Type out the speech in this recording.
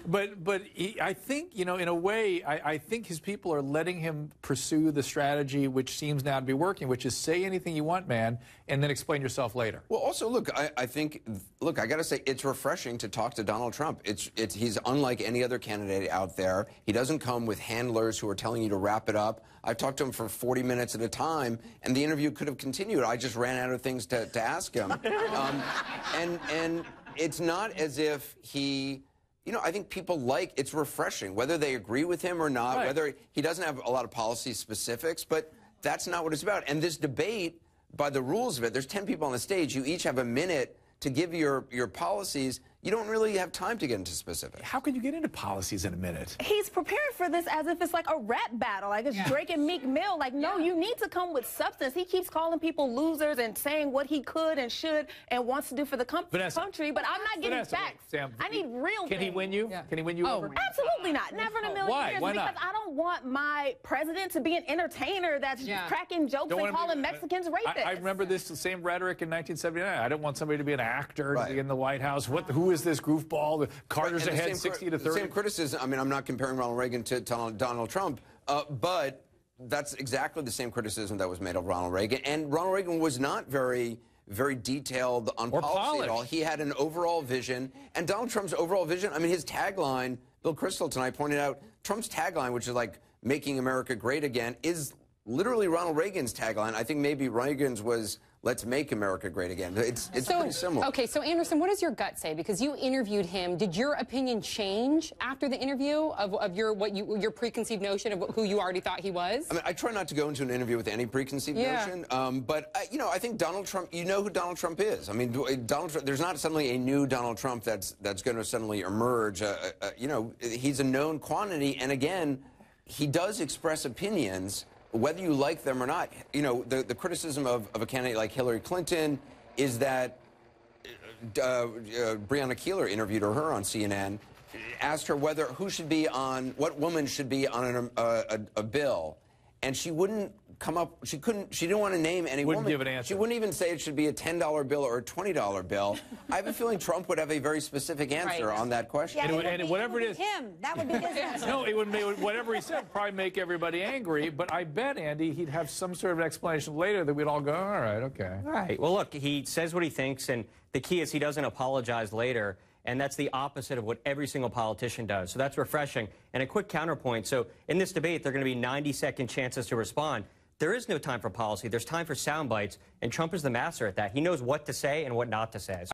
But I think, you know, in a way, I think his people are letting him pursue the strategy which seems now to be working, which is say anything you want, man, and then explain yourself later. Well, also, look, I think, look, I got to say, it's refreshing to talk to Donald Trump. He's unlike any other candidate out there. He doesn't come with handlers who are telling you to wrap it up. I've talked to him for 40 minutes at a time, and the interview could have continued. I just ran out of things to ask him. And it's not as if he... You know, I think people it's refreshing, whether they agree with him or not, whether he doesn't have a lot of policy specifics, but that's not what it's about. And this debate, by the rules of it, there's 10 people on the stage. You each have a minute to give your policies. You don't really have time to get into specifics. How can you get into policies in a minute? He's prepared for this as if it's like a rap battle, like it's Drake and Meek Mill. Like, no, you need to come with substance. He keeps calling people losers and saying what he could and should and wants to do for the country, but I'm not getting facts. Sam, I need real things. Can he win you? Can he win you over? Absolutely not. Never in a million years. Why not? Because I don't want my president to be an entertainer that's cracking jokes and calling Mexicans rapists. I remember this same rhetoric in 1979. I don't want somebody to be an actor, to be in the White House. Who is this goofball? Carter's ahead 60 to 30. The same criticism. I mean, I'm not comparing Ronald Reagan to Donald Trump, but that's exactly the same criticism that was made of Ronald Reagan. And Ronald Reagan was not very detailed on policy at all. He had an overall vision. And Donald Trump's overall vision, I mean, his tagline, Bill Kristol tonight pointed out, Trump's tagline, which is like making America great again, is literally Ronald Reagan's tagline. I think maybe Reagan's was let's make America great again. It's pretty similar. Okay, so Anderson, what does your gut say? Because you interviewed him. Did your opinion change after the interview of your preconceived notion of who you already thought he was? I mean, I try not to go into an interview with any preconceived notion, but you know, I think Donald Trump. You know who Donald Trump is. I mean, Donald Trump. There's not suddenly a new Donald Trump that's going to suddenly emerge. You know, he's a known quantity, and again, he does express opinions, whether you like them or not. You know, the criticism of a candidate like Hillary Clinton is that Breonna Keeler interviewed her on CNN, asked her what woman should be on a bill, and she wouldn't come up. She didn't want to name any woman. Wouldn't give an answer. She wouldn't even say it should be a $10 bill or a $20 bill. I have a feeling Trump would have a very specific answer on that question. Yeah, and whatever it is, him. That would be his answer. No, it would make whatever he said probably make everybody angry. But I bet, Andy, he'd have some sort of explanation later that we'd all go, all right, okay. All right. Well, look, he says what he thinks, and the key is he doesn't apologize later. And that's the opposite of what every single politician does. So that's refreshing. And a quick counterpoint. So in this debate, there are going to be 90-second chances to respond. There is no time for policy. There's time for sound bites, and Trump is the master at that. He knows what to say and what not to say.